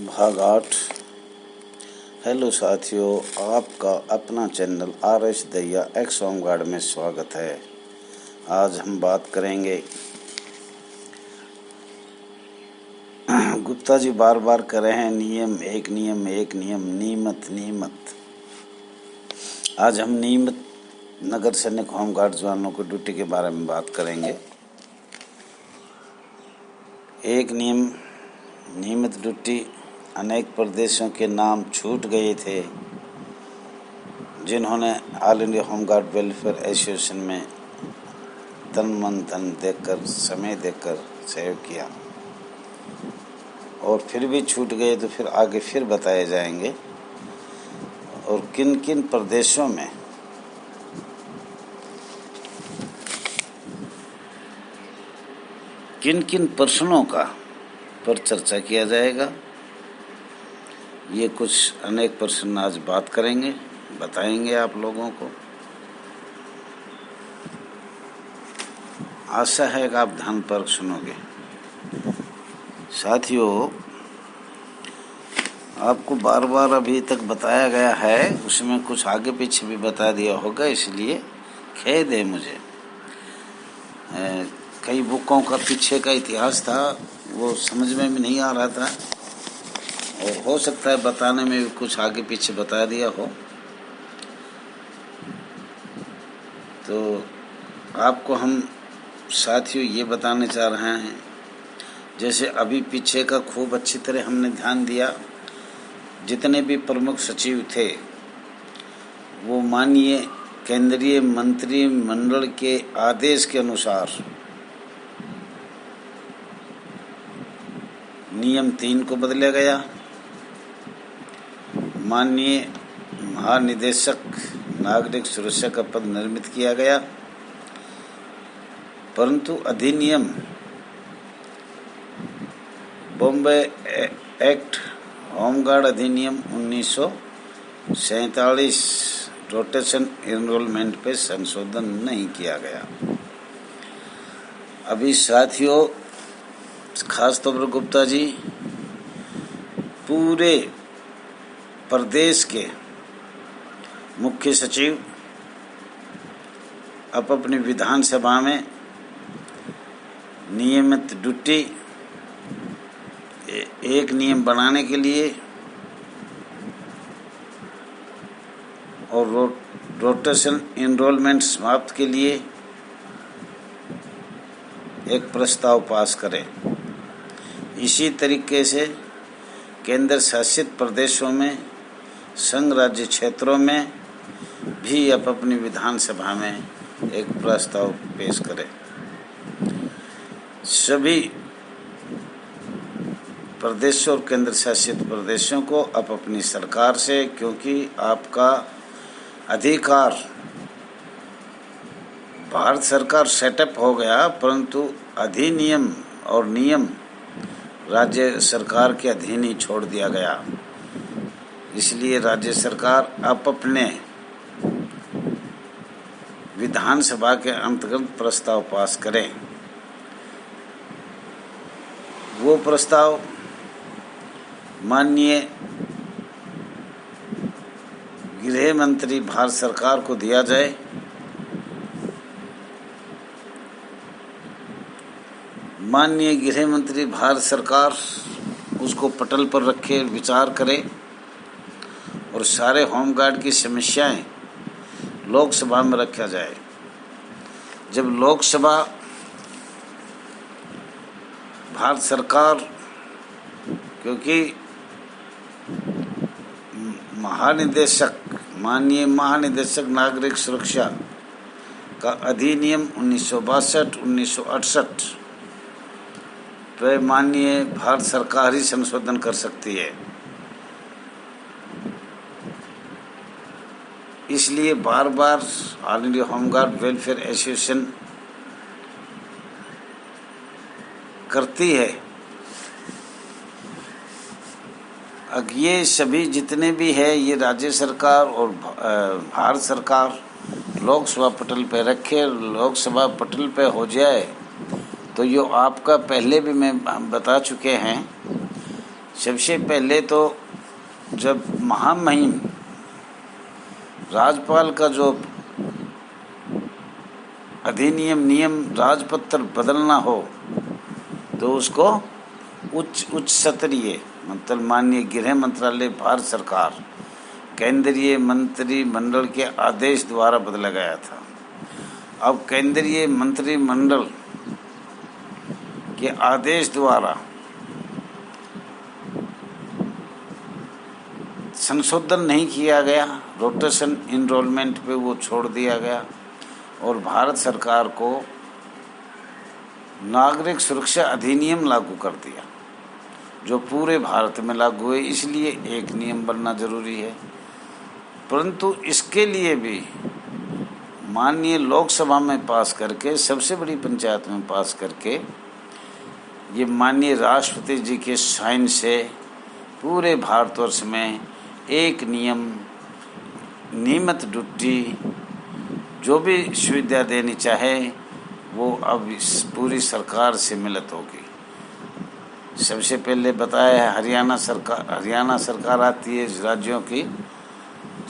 भाग 8। हेलो साथियों, आपका अपना चैनल RS दैया एक्स होमगार्ड में स्वागत है। आज हम बात करेंगे, गुप्ता जी बार बार कर रहे हैं नियम नियमित। आज हम नियमित नगर सैनिक होमगार्ड जवानों की ड्यूटी के बारे में बात करेंगे। एक नियमित ड्यूटी अनेक प्रदेशों के नाम छूट गए थे जिन्होंने all India home guard welfare association में तन मन धन देकर समय देकर सहयोग किया और फिर भी छूट गए, तो फिर आगे फिर बताए जाएंगे और किन किन प्रदेशों में किन किन प्रश्नों पर चर्चा किया जाएगा। ये कुछ अनेक प्रश्न आज बात करेंगे, बताएंगे आप लोगों को। आशा है कि आप ध्यानपूर्वक सुनोगे। साथियों, आपको बार बार अभी तक बताया गया है, उसमें कुछ आगे पीछे भी बता दिया होगा, इसलिए खेद है मुझे। कई बुकों का पीछे का इतिहास था, वो समझ में भी नहीं आ रहा था और हो सकता है बताने में भी कुछ आगे पीछे बता दिया हो। तो आपको हम साथियों ये बताने चाह रहे हैं, जैसे अभी पीछे का खूब अच्छी तरह हमने ध्यान दिया। जितने भी प्रमुख सचिव थे वो माननीय केंद्रीय मंत्रिमंडल के आदेश के अनुसार नियम 3 को बदला गया। माननीय महानिदेशक नागरिक सुरक्षा का पद निर्मित किया गया, परंतु अधिनियम बॉम्बे एक्ट होमगार्ड अधिनियम 1947 रोटेशन एनरोलमेंट पे संशोधन नहीं किया गया। अभी साथियों, खास तौर पर गुप्ता जी पूरे प्रदेश के मुख्य सचिव अपनी विधानसभा में नियमित ड्यूटी एक नियम बनाने के लिए और रोटेशन एनरोलमेंट समाप्त के लिए एक प्रस्ताव पास करें। इसी तरीके से केंद्र शासित प्रदेशों में, संघ राज्य क्षेत्रों में भी अपनी विधानसभा में एक प्रस्ताव पेश करें। सभी प्रदेशों और केंद्र शासित प्रदेशों को अपनी सरकार से, क्योंकि आपका अधिकार भारत सरकार सेटअप हो गया, परंतु अधिनियम और नियम राज्य सरकार के अधीन ही छोड़ दिया गया। इसलिए राज्य सरकार अपने विधानसभा के अंतर्गत प्रस्ताव पास करें। वो प्रस्ताव माननीय गृह मंत्री भारत सरकार को दिया जाए। माननीय गृह मंत्री भारत सरकार उसको पटल पर रखे, विचार करे और सारे होमगार्ड की समस्याएं लोकसभा में रखा जाए। जब लोकसभा भारत सरकार, क्योंकि माननीय महानिदेशक नागरिक सुरक्षा का अधिनियम 1962-1968 पे माननीय भारत सरकार ही संशोधन कर सकती है। इसलिए बार बार all India home guard welfare association करती है। अब ये सभी जितने भी है, ये राज्य सरकार और भारत सरकार लोकसभा पटल पे रखे, लोकसभा पटल पे हो जाए तो ये आपका पहले भी मैं बता चुके हैं, सबसे पहले तो जब महामहिम राज्यपाल का जो अधिनियम नियम राजपत्र बदलना हो तो उसको उच्च स्तरीय मतलब माननीय गृह मंत्रालय भारत सरकार केंद्रीय मंत्रिमंडल के आदेश द्वारा बदला गया था। अब केंद्रीय मंत्रिमंडल के आदेश द्वारा संशोधन नहीं किया गया, रोटेशन इनरोलमेंट पे वो छोड़ दिया गया और भारत सरकार को नागरिक सुरक्षा अधिनियम लागू कर दिया जो पूरे भारत में लागू है। इसलिए एक नियम बनना जरूरी है, परंतु इसके लिए भी माननीय लोकसभा में पास करके, सबसे बड़ी पंचायत में पास करके, ये माननीय राष्ट्रपति जी के साइन से पूरे भारतवर्ष में एक नियम नियमित ड्यूटी जो भी सुविधा देनी चाहे वो अब इस पूरी सरकार से मिलित होगी। सबसे पहले बताया है हरियाणा सरकार आती है राज्यों की,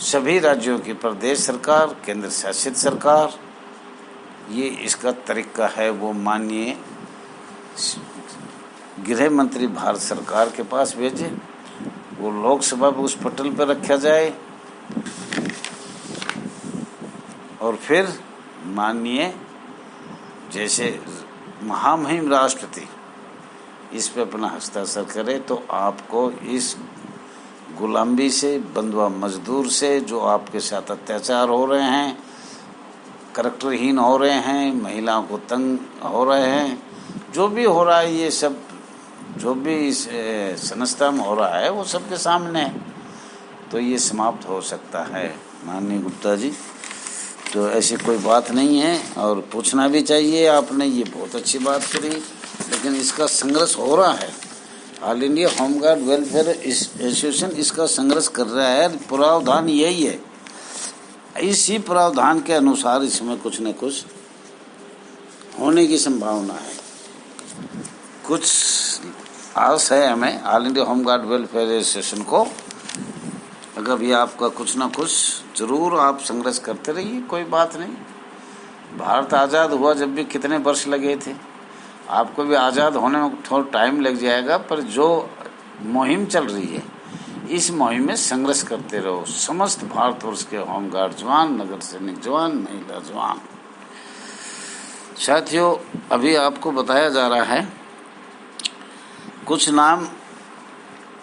सभी राज्यों की प्रदेश सरकार, केंद्र शासित सरकार, ये इसका तरीका है। वो माननीय गृह मंत्री भारत सरकार के पास भेजे, वो लोकसभा पर उस पटल पर रखा जाए और फिर माननीय जैसे महामहिम राष्ट्रपति इस पे अपना हस्ताक्षर करे तो आपको इस गुलामी से, बंधुआ मजदूर से, जो आपके साथ अत्याचार हो रहे हैं, करैक्टरहीन हो रहे हैं, महिलाओं को तंग हो रहे हैं, जो भी हो रहा है, ये सब जो भी इस संस्था में हो रहा है वो सबके सामने है, तो ये समाप्त हो सकता है। माननीय गुप्ता जी, तो ऐसी कोई बात नहीं है और पूछना भी चाहिए। आपने ये बहुत अच्छी बात करी, लेकिन इसका संघर्ष हो रहा है। All India home guard welfare association इसका संघर्ष कर रहा है। प्रावधान यही है, इसी प्रावधान के अनुसार इसमें कुछ न कुछ होने की संभावना है। कुछ आस है हमें all India home guard welfare association को, अगर भी आपका कुछ ना कुछ जरूर आप संघर्ष करते रहिए, कोई बात नहीं। भारत आज़ाद हुआ जब भी कितने वर्ष लगे थे, आपको भी आज़ाद होने में थोड़ा टाइम लग जाएगा, पर जो मुहिम चल रही है इस मुहिम में संघर्ष करते रहो। समस्त भारतवर्ष के होमगार्ड जवान, नगर सैनिक जवान, महिला जवान। साथियों, अभी आपको बताया जा रहा है, कुछ नाम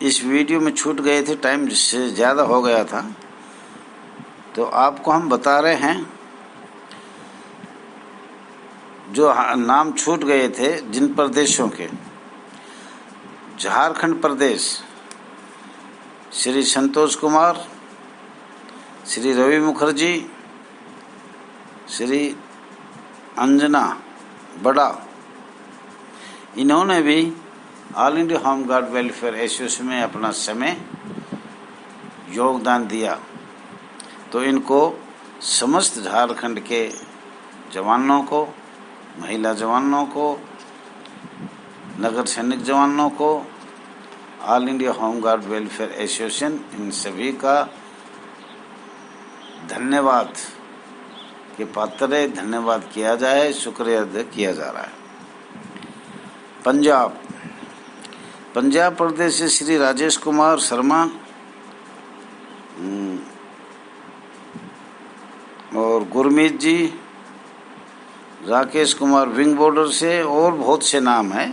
इस वीडियो में छूट गए थे, टाइम से ज़्यादा हो गया था, तो आपको हम बता रहे हैं जो नाम छूट गए थे जिन प्रदेशों के। झारखंड प्रदेश श्री संतोष कुमार, श्री रवि मुखर्जी, श्री अंजना बड़ा, इन्होंने भी all India home guard welfare association में अपना समय योगदान दिया। तो इनको समस्त झारखंड के जवानों को, महिला जवानों को, नगर सैनिक जवानों को, all India home guard welfare association, इन सभी का धन्यवाद के पात्र है, धन्यवाद किया जाए, शुक्रिया अदा किया जा रहा है। पंजाब प्रदेश से श्री राजेश कुमार शर्मा और गुरमीत जी, राकेश कुमार विंग बॉर्डर से, और बहुत से नाम हैं,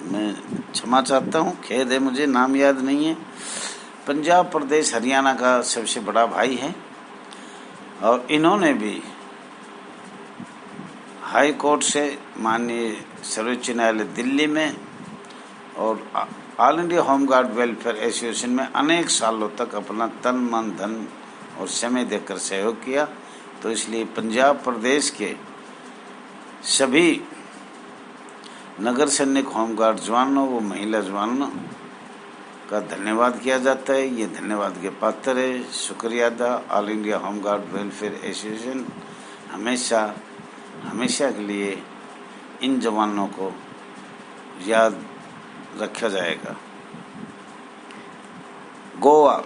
मैं क्षमा चाहता हूँ, खेद है मुझे नाम याद नहीं है। पंजाब प्रदेश हरियाणा का सबसे बड़ा भाई है और इन्होंने भी हाई कोर्ट से माननीय सर्वोच्च न्यायालय दिल्ली में और all India home guard welfare association में अनेक सालों तक अपना तन मन धन और समय देकर सहयोग किया। तो इसलिए पंजाब प्रदेश के सभी नगर सैनिक होमगार्ड जवानों व महिला जवानों का धन्यवाद किया जाता है। ये धन्यवाद के पात्र है, शुक्रिया अदा। All India home guard welfare association हमेशा के लिए इन जवानों को याद रखा जाएगा। गोवा,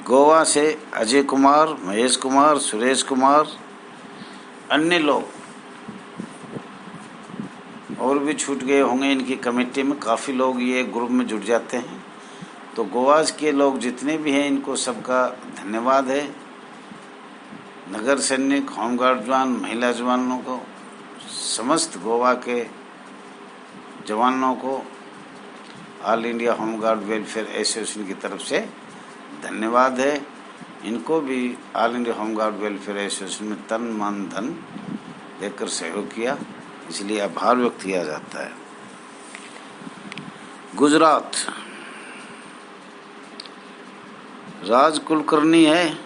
गोवा से अजय कुमार, महेश कुमार, सुरेश कुमार, अन्य लोग और भी छूट गए होंगे। इनकी कमेटी में काफ़ी लोग ये ग्रुप में जुड़ जाते हैं। तो गोवा के लोग जितने भी हैं इनको सबका धन्यवाद है। नगर सैनिक, होमगार्ड जवान, महिला जवानों को, समस्त गोवा के जवानों को all India home guard welfare association की तरफ से धन्यवाद है। इनको भी all India home guard welfare association में तन मन धन देकर सहयोग किया, इसलिए आभार व्यक्त किया जाता है। गुजरात, राज कुलकर्णी है,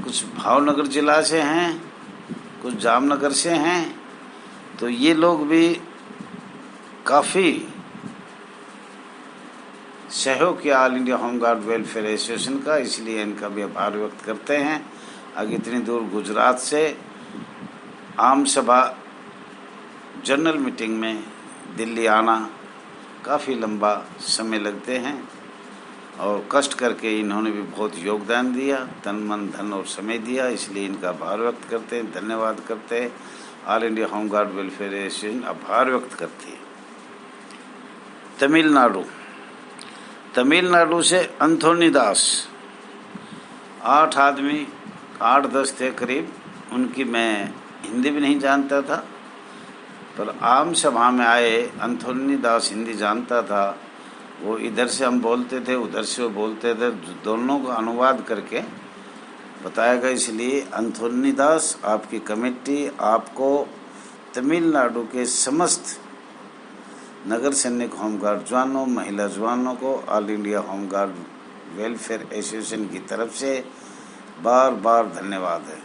कुछ भावनगर जिला से हैं, कुछ जामनगर से हैं। तो ये लोग भी काफ़ी सहयोग किया all India home guard welfare association का, इसलिए इनका भी आभार व्यक्त करते हैं। आगे इतनी दूर गुजरात से आम सभा जनरल मीटिंग में दिल्ली आना काफ़ी लंबा समय लगते हैं और कष्ट करके इन्होंने भी बहुत योगदान दिया, तन मन धन और समय दिया, इसलिए इनका आभार व्यक्त करते हैं, धन्यवाद करते हैं। All India home guard welfare association आभार व्यक्त करती है। तमिलनाडु, तमिलनाडु से अंथोनी दास, 8 आदमी, 8-10 थे करीब। उनकी मैं हिंदी भी नहीं जानता था, पर आम सभा में आए। अंथोनी दास हिंदी जानता था, वो इधर से हम बोलते थे, उधर से वो बोलते थे, दोनों का अनुवाद करके बताया गया। इसलिए अंथोनी दास, आपकी कमेटी आपको तमिलनाडु के समस्त नगर सैनिक होमगार्ड जवानों, महिला जवानों को all India home guard welfare association की तरफ से बार बार धन्यवाद है।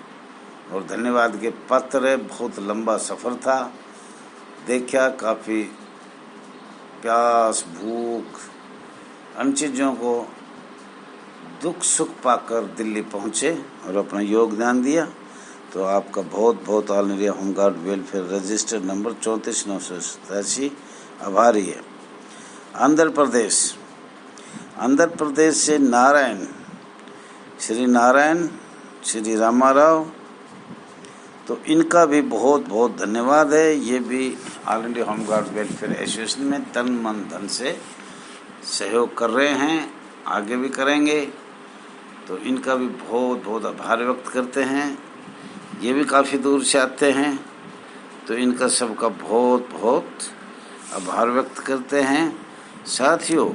और धन्यवाद के पत्र है। बहुत लंबा सफ़र था, देखा काफ़ी प्यास, भूख, अन्य चीज़ों को दुख सुख पाकर दिल्ली पहुँचे और अपना योगदान दिया। तो आपका बहुत बहुत all India home guard welfare registered number 34,987 आभारी है। आंध्र प्रदेश, आंध्र प्रदेश से नारायण, श्री रामाराव, तो इनका भी बहुत बहुत धन्यवाद है। ये भी all India home guard welfare association में तन मन धन से सहयोग कर रहे हैं, आगे भी करेंगे। तो इनका भी बहुत बहुत आभार व्यक्त करते हैं। ये भी काफ़ी दूर से आते हैं, तो इनका सबका बहुत बहुत आभार व्यक्त करते हैं। साथियों,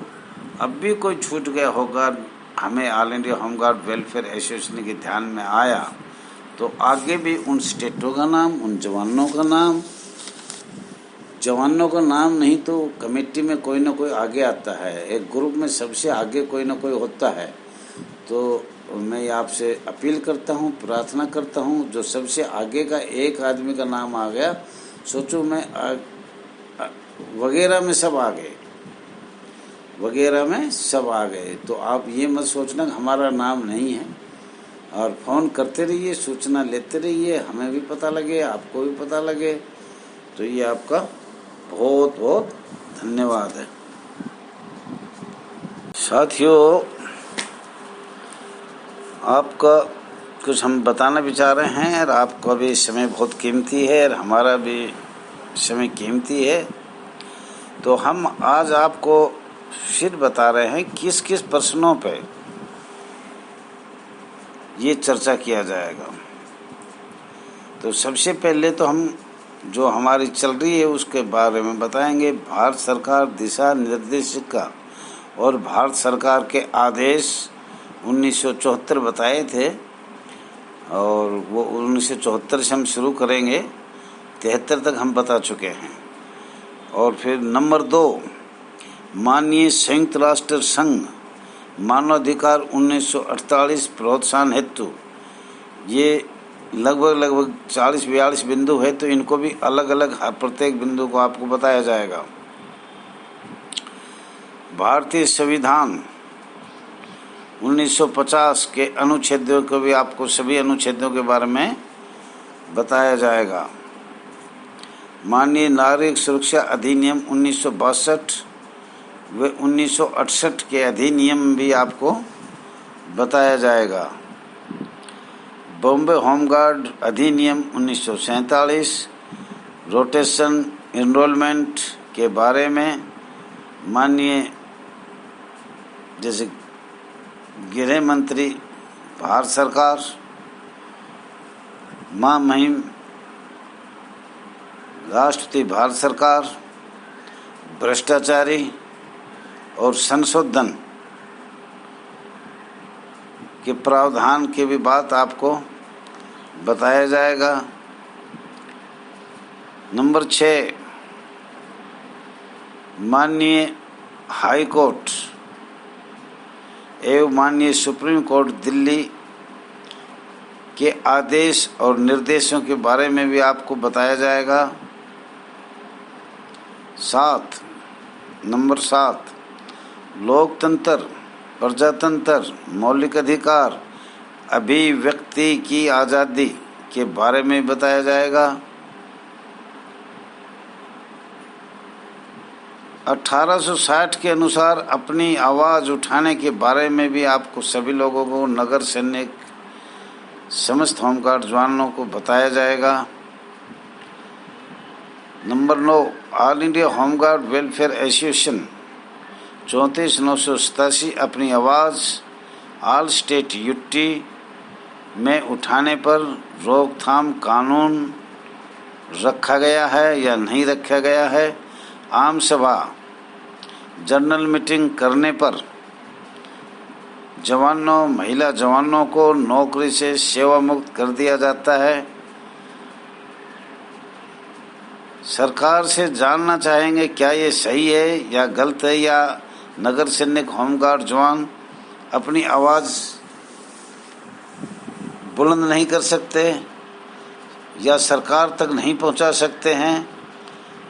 अब भी कोई छूट गया होगा, हमें all India home guard welfare association के ध्यान में आया, तो आगे भी उन स्टेटों का नाम, उन जवानों का नाम, जवानों का नाम नहीं तो कमेटी में कोई ना कोई आगे आता है। एक ग्रुप में सबसे आगे कोई ना कोई होता है। तो मैं आपसे अपील करता हूँ, प्रार्थना करता हूँ, जो सबसे आगे का एक आदमी का नाम आ गया, सोचो मैं वगैरह में सब आ गए, वगैरह में सब आ गए। तो आप ये मत सोचना कि हमारा नाम नहीं है। और फ़ोन करते रहिए, सूचना लेते रहिए, हमें भी पता लगे, आपको भी पता लगे। तो ये आपका बहुत बहुत धन्यवाद है। साथियों, आपका कुछ हम बताना भी चाह रहे हैं, और आपका भी समय बहुत कीमती है और हमारा भी समय कीमती है। तो हम आज आपको फिर बता रहे हैं किस किस प्रश्नों पे ये चर्चा किया जाएगा। तो सबसे पहले तो हम जो हमारी चल रही है उसके बारे में बताएंगे। भारत सरकार दिशा निर्देशिका और भारत सरकार के आदेश 1974 बताए थे, और वो 1974 से हम शुरू करेंगे, 73 तक हम बता चुके हैं। और फिर नंबर 2, माननीय संयुक्त राष्ट्र संघ मानवाधिकार 1948 प्रोत्साहन हेतु, ये लगभग 40-42 बिंदु है, तो इनको भी अलग अलग प्रत्येक बिंदु को आपको बताया जाएगा। भारतीय संविधान 1950 के अनुच्छेदों को भी आपको सभी अनुच्छेदों के बारे में बताया जाएगा। माननीय नागरिक सुरक्षा अधिनियम 1962, वे 1968 के अधिनियम भी आपको बताया जाएगा। बॉम्बे होमगार्ड अधिनियम 1947, रोटेशन एनरोलमेंट के बारे में माननीय जैसे गृह मंत्री भारत सरकार, महामहिम राष्ट्रपति भारत सरकार, भ्रष्टाचारी और संशोधन के प्रावधान की भी बात आपको बताया जाएगा। नंबर 6, माननीय हाई कोर्ट एवं माननीय सुप्रीम कोर्ट दिल्ली के आदेश और निर्देशों के बारे में भी आपको बताया जाएगा। नंबर 7, लोकतंत्र, प्रजातंत्र, मौलिक अधिकार, अभिव्यक्ति की आज़ादी के बारे में बताया जाएगा। 1860 के अनुसार अपनी आवाज़ उठाने के बारे में भी आपको सभी लोगों को, नगर सैनिक, समस्त होमगार्ड जवानों को बताया जाएगा। Number 9, all India home guard welfare association 34/987 अपनी आवाज़ ऑल स्टेट यूटी में उठाने पर रोकथाम कानून रखा गया है या नहीं रखा गया है। आम सभा, जनरल मीटिंग करने पर जवानों, महिला जवानों को नौकरी से सेवा मुक्त कर दिया जाता है। सरकार से जानना चाहेंगे क्या ये सही है या गलत है, या नगर सैनिक होमगार्ड जवान अपनी आवाज़ बुलंद नहीं कर सकते या सरकार तक नहीं पहुंचा सकते हैं।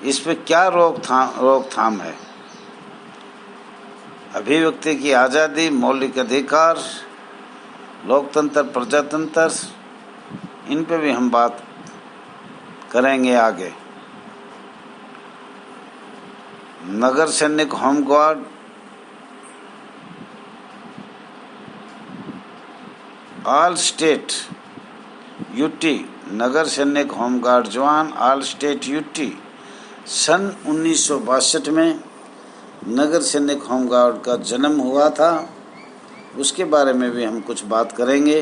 इस पे क्या रोकथाम है। अभिव्यक्ति की आज़ादी, मौलिक अधिकार, लोकतंत्र, प्रजातंत्र, इन पे भी हम बात करेंगे आगे। नगर सैनिक होमगार्ड ऑल स्टेट यूटी, नगर सैनिक होमगार्ड जवान ऑल स्टेट यूटी सन 1962 में नगर सैनिक होमगार्ड का जन्म हुआ था। उसके बारे में भी हम कुछ बात करेंगे।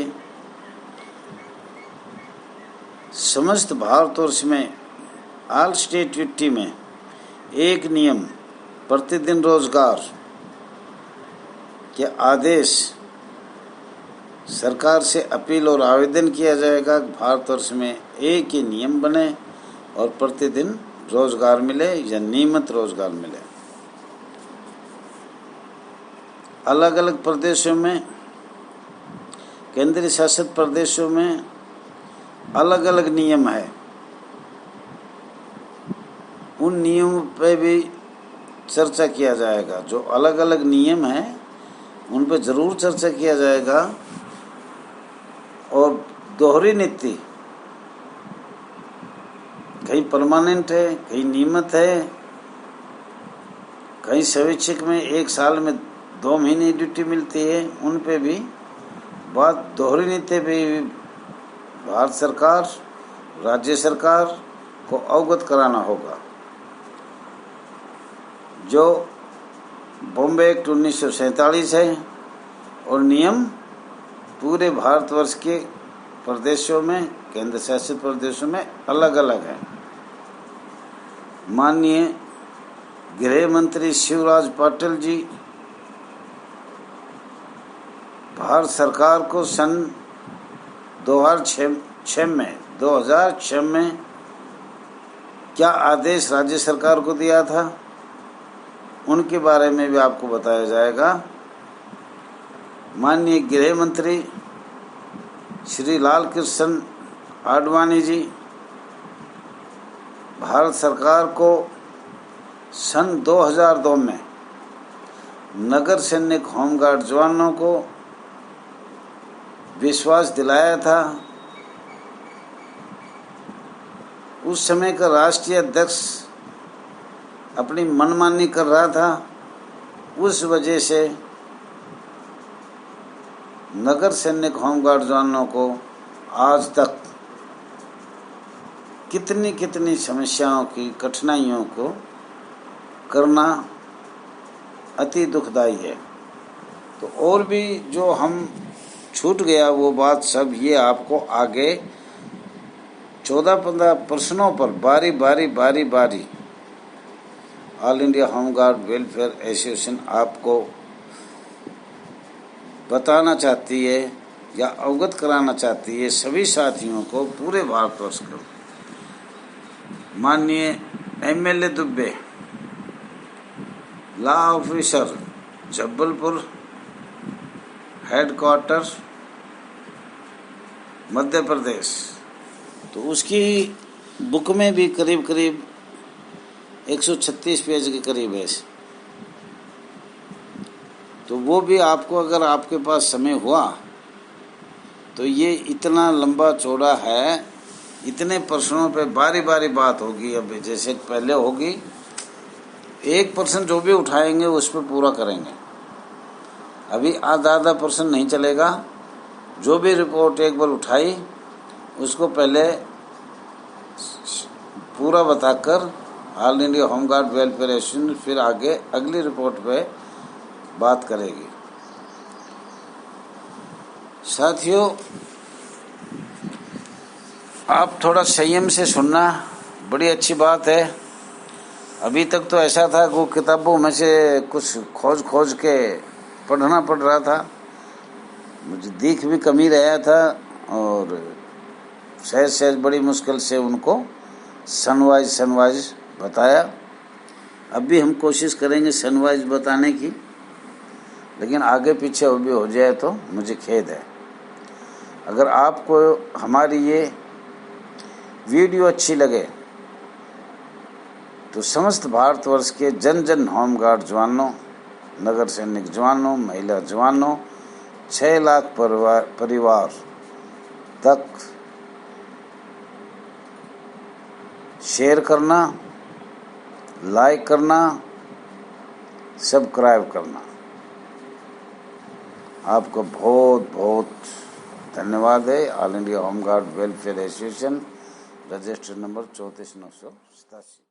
समस्त भारतवर्ष में ऑल स्टेट यूटी में एक नियम, प्रतिदिन रोजगार के आदेश सरकार से अपील और आवेदन किया जाएगा। भारतवर्ष में एक ही नियम बने और प्रतिदिन रोजगार मिले या नियमित रोजगार मिले। अलग अलग प्रदेशों में, केंद्रीय शासित प्रदेशों में अलग अलग नियम है। उन नियमों पे भी चर्चा किया जाएगा। जो अलग अलग नियम हैं उन पे ज़रूर चर्चा किया जाएगा। और दोहरी नीति, कहीं परमानेंट है, कहीं नियमित है, कहीं स्वैच्छिक में 1 साल में 2 महीने ड्यूटी मिलती है, उन पे भी बात, दोहरी नीति भी भारत सरकार, राज्य सरकार को अवगत कराना होगा। जो बॉम्बे एक्ट 1947 है और नियम पूरे भारतवर्ष के प्रदेशों में, केंद्र शासित प्रदेशों में अलग अलग है। माननीय गृह मंत्री शिवराज पाटिल जी भारत सरकार को सन 2006 में क्या आदेश राज्य सरकार को दिया था, उनके बारे में भी आपको बताया जाएगा। माननीय गृह मंत्री श्री लाल कृष्ण आडवाणी जी भारत सरकार को सन 2002 में नगर सैनिक होमगार्ड जवानों को विश्वास दिलाया था। उस समय का राष्ट्रीय अध्यक्ष अपनी मनमानी कर रहा था उस वजह से नगर सैनिक होमगार्ड जवानों को आज तक कितनी कितनी समस्याओं की कठिनाइयों को करना अति दुखदाई है। तो और भी जो हम छूट गया वो बात सब ये आपको आगे 14-15 प्रश्नों पर बारी बारी all India home guard welfare association आपको बताना चाहती है या अवगत कराना चाहती है सभी साथियों को पूरे भारतवर्ष को। माननीय MLA Dubey, law officer Jabalpur headquarter Madhya Pradesh, तो उसकी बुक में भी करीब 136 पेज के करीब है। तो वो भी आपको अगर आपके पास समय हुआ तो ये इतना लंबा चौड़ा है, इतने प्रश्नों पे बारी बात होगी। अब जैसे पहले होगी, एक प्रश्न जो भी उठाएंगे उस पर पूरा करेंगे। अभी आधा प्रश्न नहीं चलेगा। जो भी रिपोर्ट एक बार उठाई उसको पहले पूरा बताकर all India home guard welfare association फिर आगे अगली रिपोर्ट पे बात करेगी। साथियों, आप थोड़ा संयम से सुनना, बड़ी अच्छी बात है। अभी तक तो ऐसा था कि किताबों में से कुछ खोज के पढ़ना पड़ रहा था, मुझे दिख भी कमी रहा था और सहज बड़ी मुश्किल से उनको सनवाइज बताया। अब भी हम कोशिश करेंगे सनवाइज बताने की, लेकिन आगे पीछे भी हो जाए तो मुझे खेद है। अगर आपको हमारी ये वीडियो अच्छी लगे तो समस्त भारतवर्ष के जन होमगार्ड जवानों, नगर सैनिक जवानों, महिला जवानों, 6 लाख परिवार तक शेयर करना, लाइक करना, सब्सक्राइब करना। आपको बहुत धन्यवाद है। All India home guard welfare association, register number 34987।